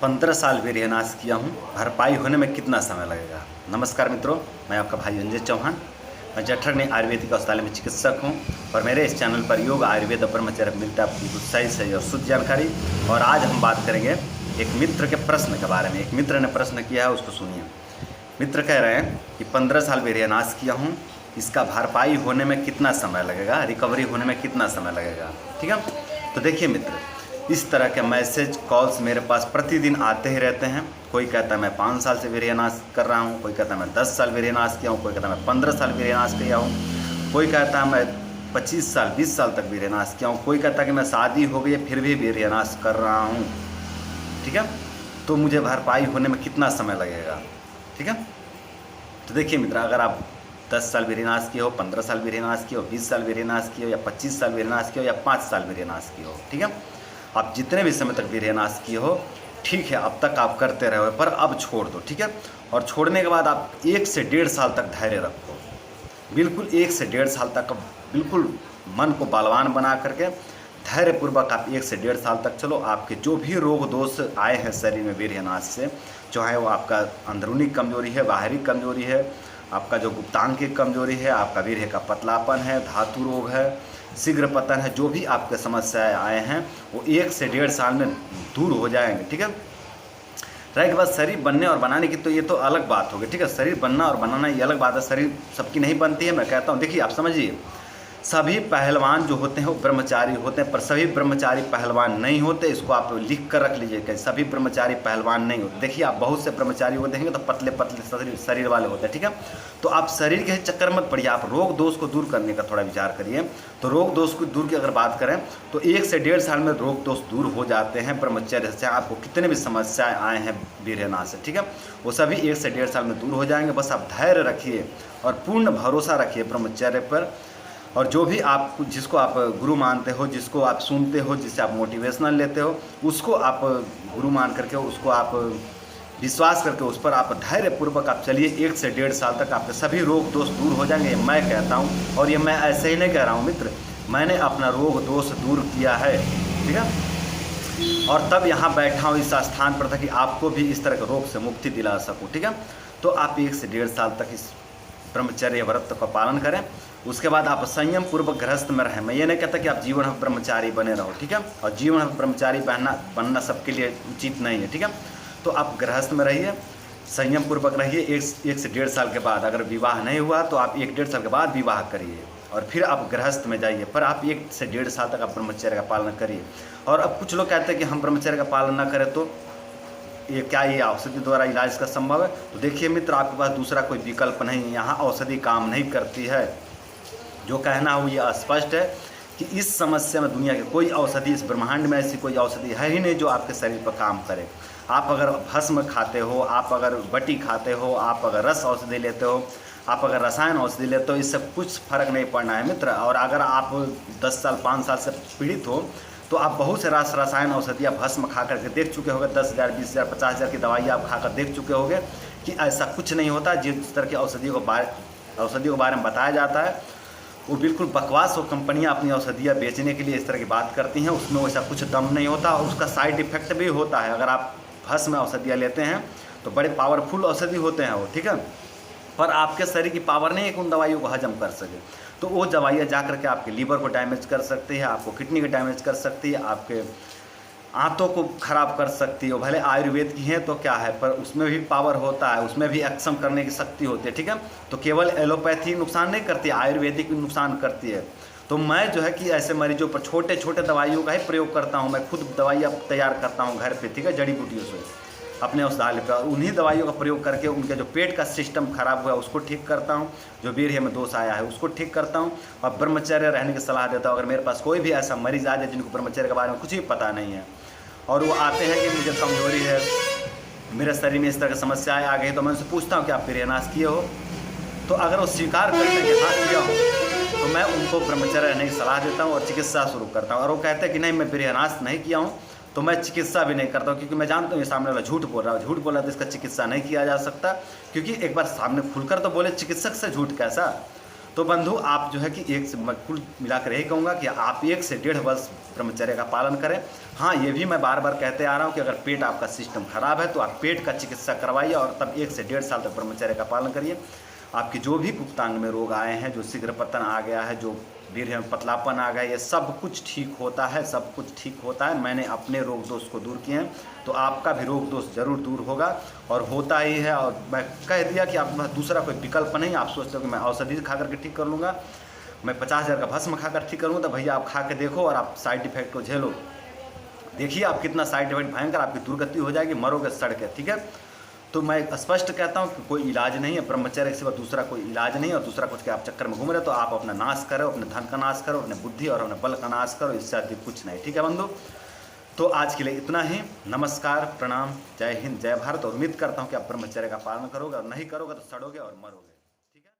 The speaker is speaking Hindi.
15 साल वीर्यनाश किया हूँ, भरपाई होने में कितना समय लगेगा। नमस्कार मित्रों, मैं आपका भाई अंजय चौहान। मैं जठरनी आयुर्वेदिक अस्पताल में चिकित्सक हूँ और मेरे इस चैनल पर योग आयुर्वेद और ब्रह्मचर्य मिलता है आपकी सही और शुद्ध जानकारी। और आज हम बात करेंगे एक मित्र के प्रश्न के बारे में। एक मित्र ने प्रश्न किया है, उसको सुनिए। मित्र कह रहे हैं कि 15 साल वीर्यनाश किया हूँ, इसका भरपाई होने में कितना समय लगेगा, रिकवरी होने में कितना समय लगेगा। ठीक है, तो देखिए मित्र, इस तरह के मैसेज कॉल्स मेरे पास प्रतिदिन आते ही रहते हैं। कोई कहता है मैं 5 साल से वीर्यनाश कर रहा हूँ, कोई कहता है मैं 10 साल वीर्यनाश किया हूँ, कोई कहता है मैं 15 साल वीर्यनाश किया हूँ, कोई कहता है मैं 25 साल 20 साल तक वीर्यनाश किया हूँ, कोई कहता है कि मैं शादी हो गई फिर भी वीर्यनाश कर रहा हूँ। ठीक है, तो मुझे भरपाई होने में कितना समय लगेगा। ठीक है, तो देखिए मित्र, अगर आप 10 साल वीर्यनाश किए हो, 15 साल वीर्यनाश किए हो, 20 साल वीर्यनाश किए हो, या 25 साल वीर्यनाश किए हो, या 5 साल वीर्यनाश किए हो, ठीक है, आप जितने भी समय तक वीर्यनाश किए हो, ठीक है, अब तक आप करते रहो, पर अब छोड़ दो। ठीक है, और छोड़ने के बाद आप 1 से 1.5 साल तक धैर्य रखो। बिल्कुल 1 से 1.5 साल तक बिल्कुल मन को बलवान बना करके धैर्यपूर्वक आप 1 से 1.5 साल तक चलो। आपके जो भी रोग दोष आए हैं शरीर में वीर्यनाश से, चाहे वो आपका अंदरूनी कमजोरी है, बाहरी कमजोरी है, आपका जो गुप्तांग की कमजोरी है, आपका वीर्य का पतलापन है, धातु रोग है, शीघ्र पतन है, जो भी आपके समस्याएं आए हैं वो 1 से 1.5 साल में दूर हो जाएंगे। ठीक है, रहे के बाद शरीर बनने और बनाने की, तो ये तो अलग बात होगी। ठीक है, शरीर बनना और बनाना ये अलग बात है, शरीर सबकी नहीं बनती है। मैं कहता हूँ, देखिए आप समझिए, सभी पहलवान जो होते हैं वो ब्रह्मचारी होते हैं, पर सभी ब्रह्मचारी पहलवान नहीं होते। इसको आप लिख कर रख लीजिए कि सभी ब्रह्मचारी पहलवान नहीं होते। देखिए, आप बहुत से ब्रह्मचारी को देखेंगे तो पतले पतले शरीर वाले होते हैं। ठीक है, तो आप शरीर के चक्कर मत पड़िए, आप रोग दोष को दूर करने का थोड़ा विचार करिए। तो रोग दोष को दूर की अगर बात करें तो 1 से 1.5 साल में रोग दोष दूर हो जाते हैं ब्रह्मचर्य से। आपको कितने भी समस्याएं आए हैं वीर्यनाश से, ठीक है, वो सभी 1 से 1.5 साल में दूर हो जाएंगे। बस आप धैर्य रखिए और पूर्ण भरोसा रखिए ब्रह्मचर्य पर। और जो भी आप जिसको आप गुरु मानते हो, जिसको आप सुनते हो, जिससे आप मोटिवेशनल लेते हो, उसको आप गुरु मान करके, उसको आप विश्वास करके उस पर आप धैर्यपूर्वक आप चलिए। 1 से 1.5 साल तक आपके सभी रोग दोष दूर हो जाएंगे, मैं कहता हूँ। और ये मैं ऐसे ही नहीं कह रहा हूँ मित्र, मैंने अपना रोग दोष दूर किया है। ठीक है, और तब यहाँ बैठा हूँ इस स्थान पर था कि आपको भी इस तरह के रोग से मुक्ति दिला सकूँ। ठीक है, तो आप 1 से 1.5 साल तक इस ब्रह्मचर्य व्रत का पालन करें। उसके बाद आप संयम पूर्वक गृहस्थ में रहें। मैं ये नहीं कहता कि आप जीवन ब्रह्मचारी बने रहो, ठीक है, और जीवन ब्रह्मचारी बनना सबके लिए उचित नहीं है। ठीक है, तो आप गृहस्थ में रहिए, संयम पूर्वक रहिए। 1 से 1.5 साल के बाद अगर विवाह नहीं हुआ तो आप 1-1.5 साल के बाद विवाह करिए और फिर आप गृहस्थ में जाइए। पर आप 1 से 1.5 साल तक आप ब्रह्मचर्य का पालन करिए। और अब कुछ लोग कहते हैं कि हम ब्रह्मचर्य का पालन ना करें तो ये औषधि द्वारा इलाज का संभव है। तो देखिए मित्र, आपके पास दूसरा कोई विकल्प नहीं है, यहाँ औषधि काम नहीं करती है। जो कहना हो ये स्पष्ट है कि इस समस्या में दुनिया की कोई औषधि, इस ब्रह्मांड में ऐसी कोई औषधि है ही नहीं जो आपके शरीर पर काम करे। आप अगर भस्म खाते हो, आप अगर बटी खाते हो, आप अगर रस औषधि लेते हो, आप अगर रसायन औषधि लेते हो, इससे कुछ फर्क नहीं पड़ना है मित्र। और अगर आप 10 साल 5 साल से पीड़ित हो तो आप बहुत से रसायन औषधियाँ भस्म खा करके देख चुके होंगे। 10,000 20,000 50,000 की दवाई आप खाकर देख चुके होंगे कि ऐसा कुछ नहीं होता। जिस तरह की औषधियों के बारे में बताया जाता है वो बिल्कुल बकवास हो। कंपनियां अपनी औषधियाँ बेचने के लिए इस तरह की बात करती हैं, उसमें वैसा कुछ दम नहीं होता और उसका साइड इफेक्ट भी होता है। अगर आप भस्म औषधियाँ लेते हैं तो बड़े पावरफुल औषधि होते हैं वो, ठीक है, पर आपके शरीर की पावर नहीं है कि उन दवाइयों को हजम कर सके। तो वो दवाइयाँ जा करके आपके लीवर को डैमेज कर सकती है, आपको किडनी को डैमेज कर सकती है, आपके आंतों को खराब कर सकती है। भले आयुर्वेद की हैं तो क्या है, पर उसमें भी पावर होता है, उसमें भी एक्शन करने की शक्ति होती है। ठीक है, तो केवल एलोपैथी नुकसान नहीं करती है, आयुर्वेदिक भी नुकसान करती है। तो मैं जो है कि ऐसे मरीजों पर छोटे छोटे दवाइयों का ही प्रयोग करता हूँ। मैं खुद दवाइयाँ तैयार करता हूँ घर पे, ठीक है, जड़ी बूटियों से अपने औषधालय पर। उन्हीं दवाइयों का प्रयोग करके उनके जो पेट का सिस्टम खराब हुआ उसको ठीक करता हूँ, जो वीर्य में दोष आया है उसको ठीक करता हूँ, और ब्रह्मचर्य रहने की सलाह देता हूँ। अगर मेरे पास कोई भी ऐसा मरीज आ जाए जिनको ब्रह्मचर्य के बारे में कुछ भी पता नहीं है और वो आते हैं कि मुझे कमजोरी है, मेरे शरीर में इस तरह की समस्याएं आ गई, तो मैं उनसे पूछता हूँ कि आप वीर्यनाश किए हो। तो अगर वो स्वीकार करते हैं कि हाँ किया हूँ, तो मैं उनको ब्रह्मचर्य रहने की सलाह देता हूँ और चिकित्सा शुरू करता हूँ। और वो कहते हैं कि नहीं, मैं वीर्यनाश नहीं किया हूँ, तो मैं चिकित्सा भी नहीं करता हूँ, क्योंकि मैं जानता हूँ ये सामने वाला झूठ बोल रहा है। झूठ बोला तो इसका चिकित्सा नहीं किया जा सकता, क्योंकि एक बार सामने खुलकर तो बोले, चिकित्सक से झूठ कैसा। तो बंधु आप जो है कि एक से मैं कुल मिलाकर यही कहूँगा कि आप 1 से 1.5 वर्ष ब्रह्मचर्य का पालन करें। हाँ, ये भी मैं बार बार कहते आ रहा हूँ कि अगर पेट आपका सिस्टम खराब है तो आप पेट का चिकित्सा करवाइए और तब 1 से 1.5 साल तक ब्रह्मचर्य का पालन करिए। आपके जो भी गुप्तांग में रोग आए हैं, जो शीघ्र पतन आ गया है, जो वीर्य में पतलापन आ गया, ये सब कुछ ठीक होता है, सब कुछ ठीक होता है। मैंने अपने रोग दोष को दूर किए हैं, तो आपका भी रोग दोष जरूर दूर होगा और होता ही है। और मैं कह दिया कि आपके पास दूसरा कोई विकल्प नहीं। आप सोचते हो कि मैं औषधि खा करके ठीक कर लूँगा, मैं 50,000 का भस्म खाकर ठीक करूँगा, तो भैया आप खा के देखो और आप साइड इफेक्ट को झेलो। देखिए आप कितना साइड इफेक्ट भयंकर, आपकी दुर्गति हो जाएगी, मरोगे सड़ के। ठीक है, तो मैं स्पष्ट कहता हूँ कि कोई इलाज नहीं है, ब्रह्मचर्य के सिवा दूसरा कोई इलाज नहीं है। और दूसरा कुछ के आप चक्कर में घूम रहे तो आप अपना नाश करो, अपने धन का नाश करो, अपने बुद्धि और अपने बल का नाश करो, इससे अधिक कुछ नहीं। ठीक है बंधु, तो आज के लिए इतना ही। नमस्कार, प्रणाम, जय हिंद, जय भारत। और उम्मीद करता हूँ कि आप ब्रह्मचर्य का पालन करोगे और नहीं करोगे तो सड़ोगे और मरोगे।